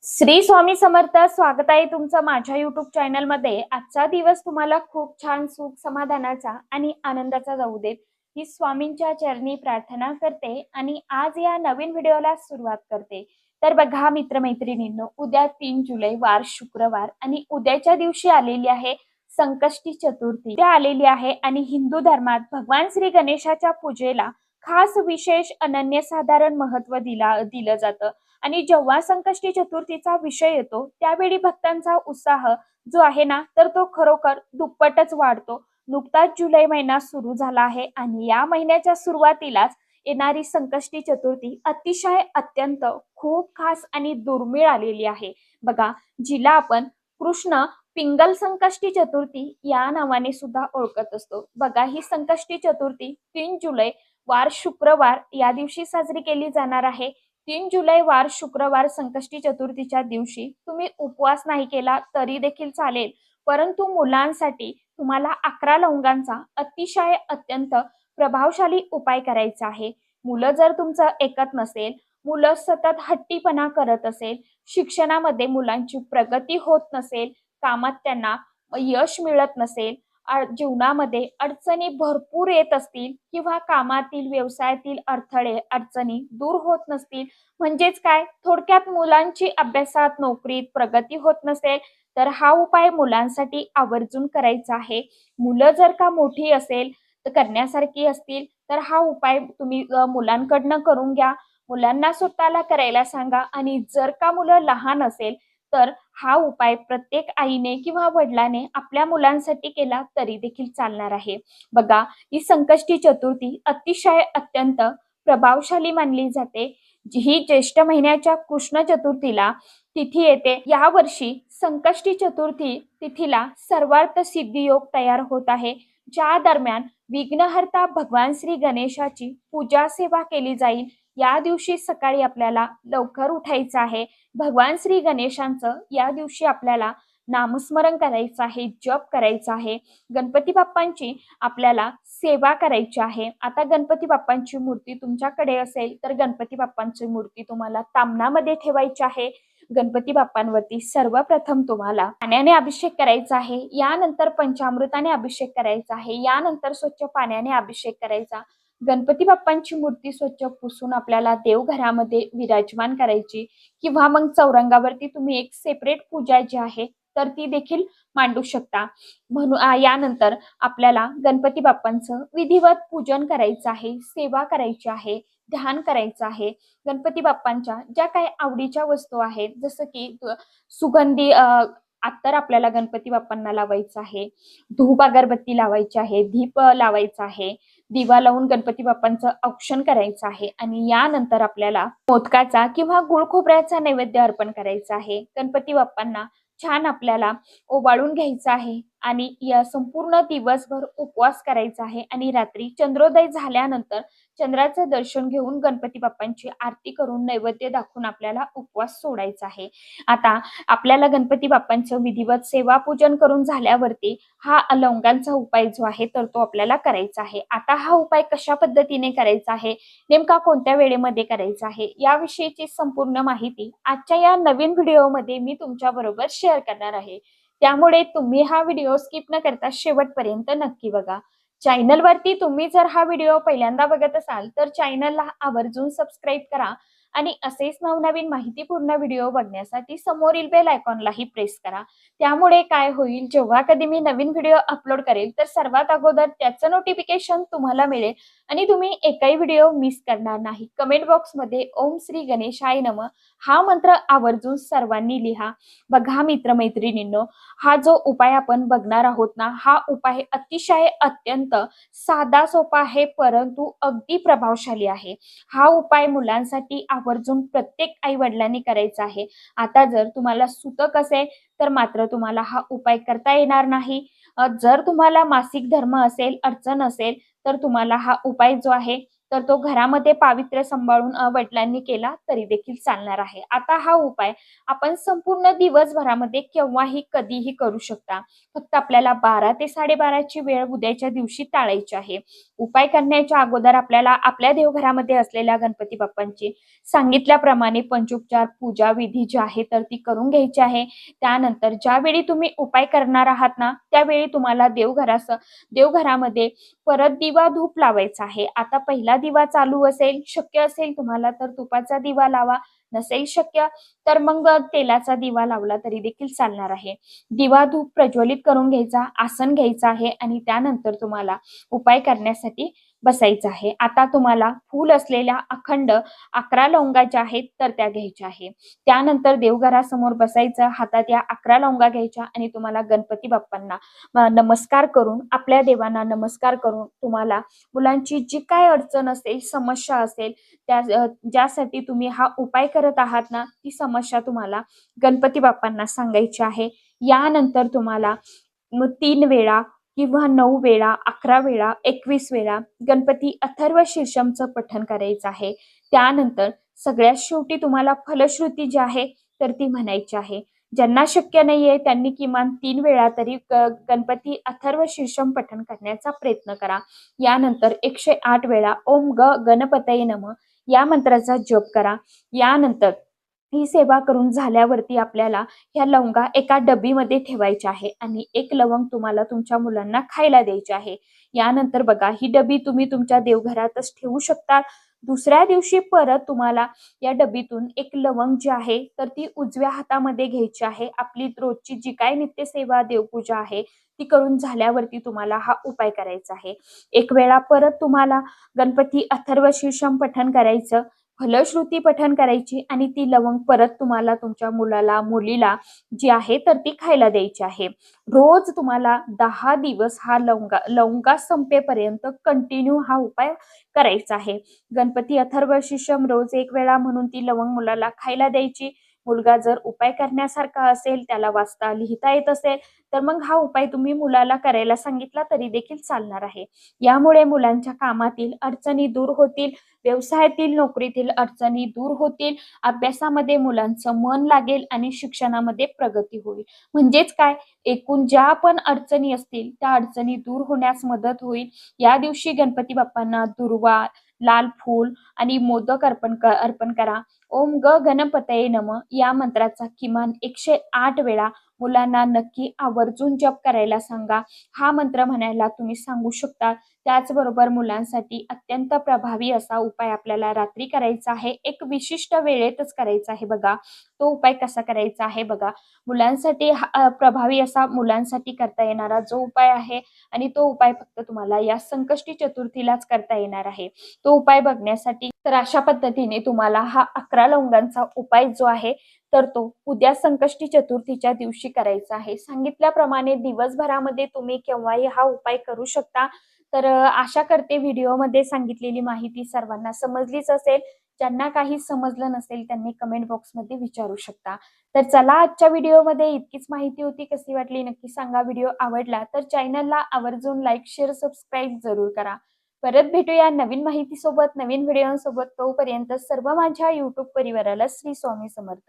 श्री स्वामी समर्थ. स्वागत आहे तुमचं माझ्या युट्यूब चॅनल मध्ये. आजचा दिवस तुम्हाला खूप छान सुख समाधानाचा आणि आनंदाचा जाऊ देत ही स्वामींच्या चरणी प्रार्थना करते आणि आज या नवीन व्हिडिओला सुरुवात करते. तर बघा मित्रमैत्रिणींनो, उद्या 3 जुलै वार शुक्रवार आणि उद्याच्या दिवशी आलेली आहे संकष्टी चतुर्थी. त्या आलेली आहे आणि हिंदू धर्मात भगवान श्री गणेशाच्या पूजेला खास विशेष अनन्यसाधारण महत्त्व दिलं जातं. आणि जेव्हा संकष्टी चतुर्थीचा विषय येतो त्यावेळी भक्तांचा उत्साह जो आहे ना तर तो खरोखर दुप्पटच वाढतो. नुकताच जुलै महिना सुरू झाला आहे आणि या महिन्याच्या सुरुवातीलाच येणारी संकष्टी चतुर्थी अतिशय अत्यंत खूप खास आणि दुर्मिळ आलेली आहे बघा, जिला आपण कृष्ण पिंगल संकष्टी चतुर्थी या नावाने सुद्धा ओळखत असतो. बघा, ही संकष्टी चतुर्थी 3 जुलै वार शुक्रवार या दिवशी साजरी केली जाणार आहे. 3 जुलै वार शुक्रवार संकष्टी चतुर्थीच्या दिवशी तुम्ही उपवास नाही केला तरी देखील चालेल, परंतु मुलांसाठी तुम्हाला 11 लवंगांचा अतिशय अत्यंत प्रभावशाली उपाय करायचा आहे. मुलं जर तुमचं ऐकत नसेल, मुलं सतत हट्टीपणा करत असेल, शिक्षणामध्ये मुलांची प्रगती होत नसेल, कामात त्यांना यश मिळत नसेल, जीवनामध्ये अडचणी भरपूर येत असतील किंवा कामातील व्यवसायातील अडथळे अडचणी दूर होत नसतील, म्हणजेच काय, थोडक्यात मुलांची अभ्यासात नोकरीत प्रगती होत नसेल, तर हा उपाय मुलांसाठी आवर्जून करायचा आहे. मुलं जर का मोठी असेल तर करण्यासारखी असतील तर हा उपाय तुम्ही मुलांकडनं करून घ्या. मुलांना स्वतःला करायला सांगा आणि जर का मुलं लहान असेल तर हा उपाय प्रत्येक आईने किंवा वडिलाने आपल्या मुलांसाठी केला तरी देखील चालणार आहे. बघा, ही संकष्टी चतुर्थी अतिशय अत्यंत प्रभावशाली मानली जाते. ही ज्येष्ठ महिन्याच्या कृष्ण चतुर्थीला तिथी येते. या वर्षी संकष्टी चतुर्थी तिथीला सर्वार्थ सिद्धी योग तयार होत आहे, ज्या दरम्यान विघ्नहर्ता भगवान श्री गणेशाची पूजा सेवा केली जाईल. या दिवशी सकाळी आपल्याला लवकर उठायचं आहे. भगवान श्री गणेशांचं या दिवशी आपल्याला नामस्मरण करायचं आहे, जप करायचा आहे. गणपती बाप्पांची आपल्याला सेवा करायची आहे. आता गणपती बाप्पांची मूर्ती तुमच्याकडे असेल तर गणपती बाप्पांची मूर्ती तुम्हाला तामणामध्ये ठेवायची आहे. गणपती बाप्पांवरती सर्वप्रथम तुम्हाला पाण्याने अभिषेक करायचा आहे, यानंतर पंचामृताने अभिषेक करायचा आहे, यानंतर स्वच्छ पाण्याने अभिषेक करायचा. गणपती बाप्पांची मूर्ती स्वच्छ पुसून आपल्याला देवघरामध्ये विराजमान करायची किंवा मग चौरंगावरती तुम्ही एक सेपरेट पूजा जी आहे तर ती देखील मांडू शकता. म्हणून यानंतर आपल्याला गणपती बाप्पांचं विधिवत पूजन करायचं आहे, सेवा करायची आहे, ध्यान करायचं आहे. गणपती बाप्पांच्या ज्या काही आवडीच्या वस्तू आहेत, जसं की सुगंधी अत्तर आपल्याला गणपती बाप्पांना लावायचं आहे, धूप अगरबत्ती लावायची आहे, दीप लावायचा आहे, दिवा लावून गणपती बाप्पांचं औक्षण करायचं आहे आणि यानंतर आपल्याला मोदकाचा किंवा गुळ खोबऱ्याचा नैवेद्य अर्पण करायचा आहे. गणपती बाप्पांना छान आपल्याला ओवाळून घ्यायचं आहे आणि या संपूर्ण दिवसभर उपवास करायचा आहे आणि रात्री चंद्रोदय झाल्यानंतर चंद्राचं दर्शन घेऊन गणपती बाप्पांची आरती करून नैवेद्य दाखवून आपल्याला उपवास सोडायचा आहे. आता आपल्याला गणपती बाप्पांचं विधिवत सेवा पूजन करून झाल्यावरती हा लवंगांचा उपाय जो आहे तर तो आपल्याला करायचा आहे. आता हा उपाय कशा पद्धतीने करायचा आहे, नेमका कोणत्या वेळेमध्ये करायचा आहे, याविषयीची संपूर्ण माहिती आजच्या या नवीन व्हिडिओमध्ये मी तुमच्या बरोबर शेअर करणार आहे. त्यामुळे तुम्ही हा व्हिडिओ स्किप न करता शेवटपर्यंत नक्की बघा. चॅनलवरती तुम्ही जर हा व्हिडिओ पहिल्यांदा बघत असाल तर चॅनलला आवर्जून सबस्क्राईब करा आणि असेच नवनवीन माहितीपूर्ण व्हिडिओ बघण्यासाठी समोरील बेल आयकॉनलाही प्रेस करा. त्यामुळे काय होईल, जेव्हा कधी मी नवीन व्हिडिओ अपलोड करेल तर सर्वात अगोदर त्याचं नोटिफिकेशन तुम्हाला मिळेल आणि तुम्ही एकही व्हिडिओ मिस करणार नाही. कमेंट बॉक्समध्ये ओम श्री गणेशाय नमः हा मंत्र आवर्जून सर्वांनी लिहा. बघा मित्रमैत्रिणींनो, हा जो उपाय आपण बघणार आहोत ना, हा उपाय अतिशय अत्यंत साधा सोपा आहे परंतु अगदी प्रभावशाली आहे. हा उपाय मुलांसाठी आवर्जून प्रत्येक आई वडिलांनी करायचा आहे. आता जर तुम्हाला सुतक असेल तर मात्र तुम्हाला हा उपाय करता येणार नाही. जर तुम्हाला मासिक धर्म असेल, अडचण असेल तर तुम्हाला हा उपाय जो आहे तर तो घरामध्ये पावित्र्य सांभाळून वडिलांनी केला तरी देखील चालणार आहे. आता हा उपाय आपण संपूर्ण दिवसभरामध्ये केव्हाही कधीही करू शकता. फक्त आपल्याला 12 ते 12:30 ची वेळ उद्याच्या दिवशी टाळायची आहे. उपाय करण्याच्या अगोदर आपल्याला आपल्या देवघरामध्ये असलेल्या गणपती बाप्पांची सांगितल्याप्रमाणे पंचोपचार पूजा विधी जी आहे तर ती करून घ्यायची आहे. त्यानंतर ज्यावेळी तुम्ही उपाय करणार आहात ना, त्यावेळी तुम्हाला देवघरामध्ये परत दिवा धूप लावायचा आहे. आता पहिला दिवा चालू असेल, शक्य असेल तुम्हाला तर तुपाचा दिवा लावा. नसेल शक्य तर मग तेलाचा दिवा लावला तरी देखील चालणार आहे. दिवा धूप प्रज्वलित करून घ्यायचा, आसन घ्यायचं आहे आणि त्यानंतर तुम्हाला उपाय करण्यासाठी बसायचं आहे. आता तुम्हाला फूल असलेल्या अखंड 11 लवंगा ज्या आहेत तर त्या घ्यायच्या आहे. त्यानंतर देवघरासमोर बसायचं, हातात या 11 लवंगा घ्यायच्या आणि तुम्हाला गणपती बाप्पांना नमस्कार करून, आपल्या देवांना नमस्कार करून तुम्हाला मुलांची जी काय अडचण असेल, समस्या असेल, ज्यासाठी तुम्ही हा उपाय करत आहात ना, ती समस्या तुम्हाला गणपती बाप्पांना सांगायची आहे. यानंतर तुम्हाला 3 वेळा किंवा 9 वेळा, 11 वेळा, 21 वेळा गणपती अथर्व शीर्षमचं पठण करायचं आहे. त्यानंतर सगळ्यात शेवटी तुम्हाला फलश्रुती जी आहे तर ती म्हणायची आहे. ज्यांना शक्य नाहीये त्यांनी किमान 3 वेळा तरी गणपती अथर्व शीर्षम पठण करण्याचा प्रयत्न करा. यानंतर 108 वेळा ओम गणपतये नमः या मंत्राचा जप करा. यानंतर ही सेवा करून झाल्यावरती आपल्याला ह्या लवंगा एका डबीमध्ये ठेवायच्या आहे आणि एक लवंग तुम्हाला तुमच्या मुलांना खायला द्यायची आहे. यानंतर बघा ही डबी तुम्ही तुमच्या देवघरातच ठेवू शकता. दुसऱ्या दिवशी परत तुम्हाला या डबीतून एक लवंग जी आहे तर ती उजव्या हातामध्ये घ्यायची आहे. आपली रोजची जी काय नित्यसेवा देवपूजा आहे ती करून झाल्यावरती तुम्हाला हा उपाय करायचा आहे. एक वेळा परत तुम्हाला गणपती अथर्व शीर्षम पठण करायचं, फलश्रुती पठण करायची आणि ती लवंग परत तुम्हाला तुमच्या मुलाला मुलीला जी आहे तर ती खायला द्यायची आहे. रोज तुम्हाला 10 दिवस हा लवंगा संपेपर्यंत कंटिन्यू हा उपाय करायचा आहे. गणपती अथर्व शीर्षम रोज 1 वेळा म्हणून ती लवंग मुलाला खायला द्यायची. मुलगा जर उपाय करण्यासारखा असेल, त्याला वाचता लिहिता येत असेल, तर मग हा उपाय तुम्ही मुलाला करायला सांगितला तरी देखील चालणार आहे. यामुळे मुलांच्या कामातील अडचणी दूर होतील, व्यवसायातील, नोकरीतील अडचणी दूर होतील, अभ्यासामध्ये मुलांचं मन लागेल आणि शिक्षणामध्ये प्रगती होईल. म्हणजेच काय, एकूण ज्या पण अडचणी असतील त्या अडचणी दूर होण्यास मदत होईल. या दिवशी गणपती बाप्पांना दुर्वा, लाल फूल आणि मोदक अर्पण करा. ओम गणपतये नमः या मंत्राचा किमान 108 वेळा मुलांना नक्की आवर्जून जप करायला सांगा. हा मंत्र म्हणायला तुम्ही सांगू शकता. त्याचबरोबर मुलांसाठी अत्यंत प्रभावी असा उपाय आपल्याला रात्री करायचा आहे. एक विशिष्ट वेळेतच करायचा आहे बघा. तो उपाय कसा करायचा आहे बघा. मुलांसाठी प्रभावी असा मुलांसाठी करता येणारा जो उपाय आहे आणि तो उपाय फक्त तुम्हाला या संकष्टी चतुर्थीलाच करता येणार आहे. तो उपाय बघण्यासाठी तर अशा पद्धतीने तुम्हाला हा 11 लवंगांचा उपाय जो आहे तर तो उद्या संकष्टी चतुर्थीच्या दिवशी करायचा आहे. सांगितल्याप्रमाणे दिवसभरामध्ये तुम्ही केव्हाही हा उपाय करू शकता. तर आशा करते व्हिडिओमध्ये सांगितलेली माहिती सर्वांना समजलीच असेल. ज्यांना काही समजलं नसेल त्यांनी कमेंट बॉक्समध्ये विचारू शकता. तर चला आजच्या व्हिडिओमध्ये इतकीच माहिती होती. कशी वाटली नक्की सांगा. व्हिडिओ आवडला तर चॅनलला आवर्जून लाईक, शेअर, सबस्क्राईब जरूर करा. परत भेटूया नवीन माहितीसोबत, नवीन व्हिडिओसोबत. तोपर्यंत सर्व माझ्या YouTube परिवाराला श्री स्वामी समर्थ.